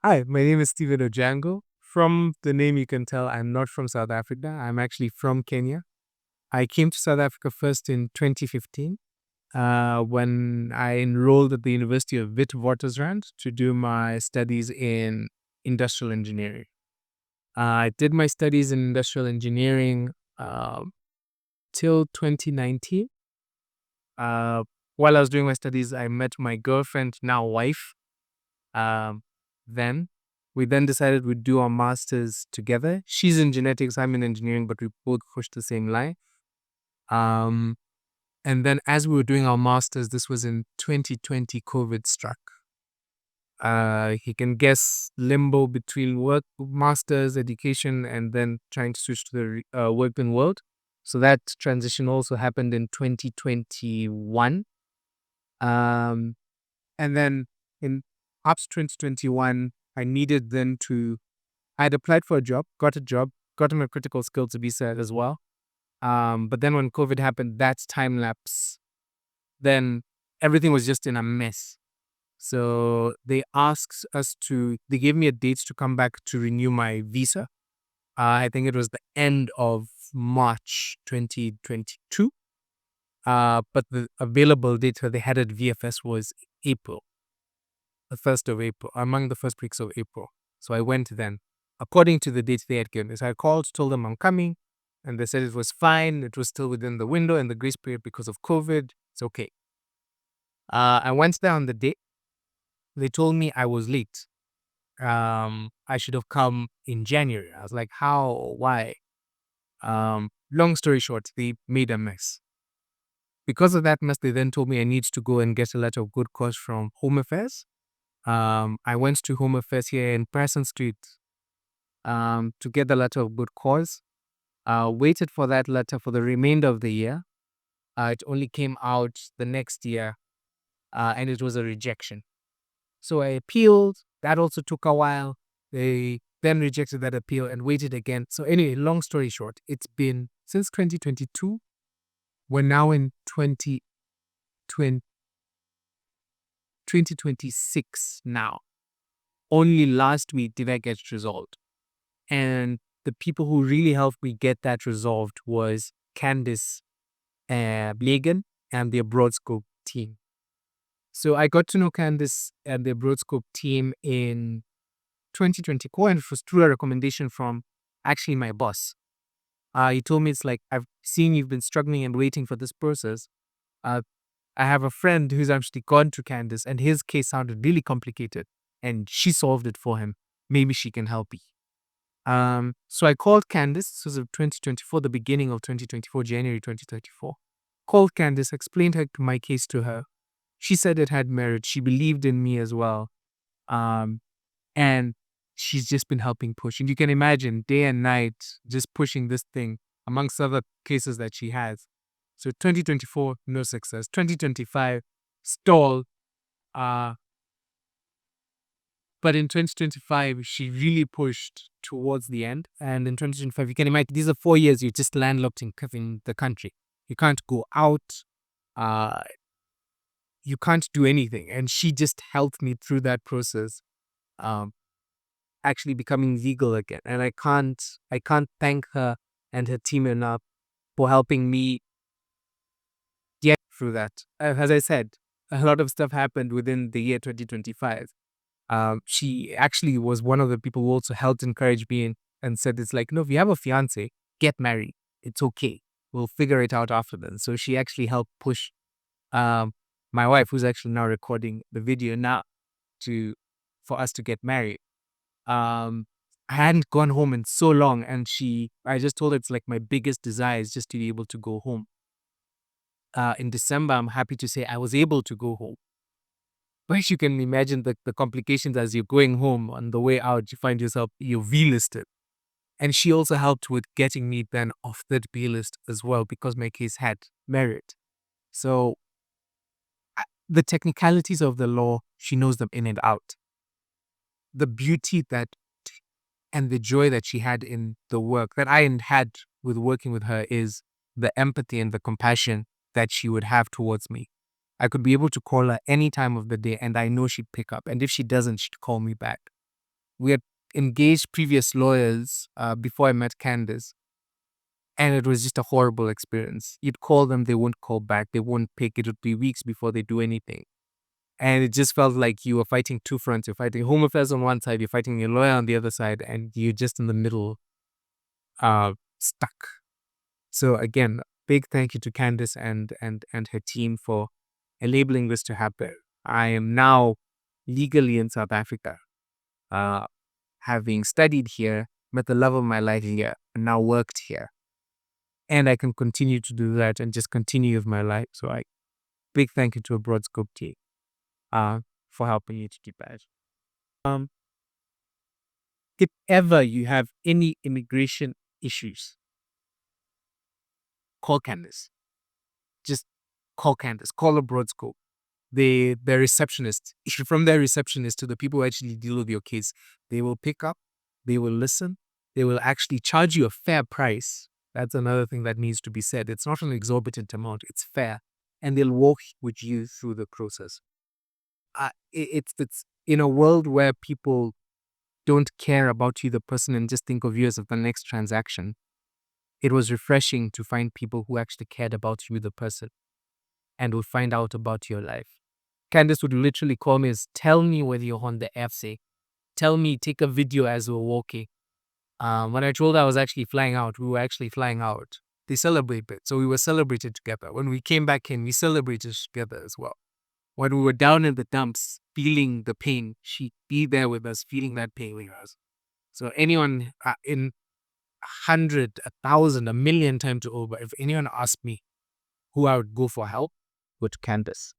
Hi, my name is Steven Ojango. From the name, you can tell I'm not from South Africa. I'm actually from Kenya. I came to South Africa first in 2015 when I enrolled at the University of Witwatersrand to do my studies in industrial engineering. I did my studies in industrial engineering till 2019. Uh, while I was doing my studies, I met my girlfriend, now wife. Um, then we then decided we'd do our masters together. She's in genetics, I'm in engineering, but we both pushed the same line. Um, and then as we were doing our masters, this was in 2020, COVID struck. He can guess limbo between work, masters, education, and then trying to switch to the working world. So that transition also happened in 2021. Um, and then in Ops 2021, I needed then to, I had applied for a job, got on a critical skills visa as well. But then when COVID happened, that's time lapse. Then everything was just in a mess. So they they gave me a date to come back to renew my visa. I think it was the end of March 2022. But the available date that they had at VFS was April, the 1st of April, among the first weeks of April. So I went then, according to the dates they had given. So I called, told them I'm coming, and they said it was fine. It was still within the window and the grace period because of COVID. It's okay. I went there on the day. They told me I was late. I should have come in January. I was like, how? Why? Long story short, they made a mess. Because of that mess, they then told me I need to go and get a letter of good cause from Home Affairs. I went to Home Affairs here in Person Street to get the letter of good cause. Waited for that letter for the remainder of the year. It only came out the next year, and it was a rejection. So I appealed. That also took a while. They then rejected that appeal and waited again. So anyway, long story short, it's been since 2022. We're now in 2026 now. Only last week did I get it resolved. And the people who really helped me get that resolved was Candice Blagan and the Abroadscope team. So I got to know Candice and the Abroadscope team in 2024, and it was through a recommendation from actually my boss. He told me, it's like, I've seen you've been struggling and waiting for this process. I have a friend who's actually gone to Candice, and his case sounded really complicated, and she solved it for him. Maybe she can help you. So I called Candice. This was in 2024, the beginning of 2024, January 2024. Called Candice, explained my case to her. She said it had merit. She believed in me as well. And she's just been helping push. And you can imagine day and night just pushing this thing amongst other cases that she has. So 2024, no success. 2025, stall. But in 2025, she really pushed towards the end. And in 2025, you can imagine these are 4 years you're just landlocked in the country. You can't go out. You can't do anything. And she just helped me through that process, actually becoming legal again. And I can't thank her and her team enough for helping me get through that. As I said, a lot of stuff happened within the year 2025. She actually was one of the people who also helped encourage me and said, it's like, no, if you have a fiance, get married. It's okay. We'll figure it out after then. So she actually helped push my wife, who's actually now recording the video now, for us to get married. I hadn't gone home in so long, and I just told her it's like my biggest desire is just to be able to go home. In December, I'm happy to say I was able to go home. But you can imagine the complications as you're going home. On the way out, you find yourself, you're V-listed. And she also helped with getting me then off that B-list as well, because my case had merit. So the technicalities of the law, she knows them in and out. The beauty and the joy that she had in the work that I had with working with her is the empathy and the compassion that she would have towards me. I could be able to call her any time of the day, and I know she'd pick up. And if she doesn't, she'd call me back. We had engaged previous lawyers before I met Candace, and it was just a horrible experience. You'd call them, they won't call back, they won't pick. It would be weeks before they do anything. And it just felt like you were fighting two fronts. You're fighting home affairs on one side, you're fighting your lawyer on the other side, and you're just in the middle, stuck. So again, big thank you to Candace and her team for enabling this to happen. I am now legally in South Africa, having studied here, met the love of my life here, and now worked here. And I can continue to do that and just continue with my life. So big thank you to Abroadscope team for helping me to keep that. If ever you have any immigration issues, call Candace. Just call Candace. Call Abroadscope. The receptionist, from their receptionist to the people who actually deal with your case, they will pick up, they will listen, they will actually charge you a fair price. That's another thing that needs to be said. It's not an exorbitant amount, it's fair. And they'll walk with you through the process. It's in a world where people don't care about you, the person, and just think of you as the next transaction. It was refreshing to find people who actually cared about you, the person, and would find out about your life. Candace would literally call me as, tell me whether you're on the FC. Tell me, take a video as we're walking. When I told her I was actually flying out, we were actually flying out. They celebrated. So we were celebrated together. When we came back in, we celebrated together as well. When we were down in the dumps, feeling the pain, she'd be there with us, feeling that pain with us. So anyone in 100, 1,000, a million times over, if anyone asked me who I would go for help, with Candace.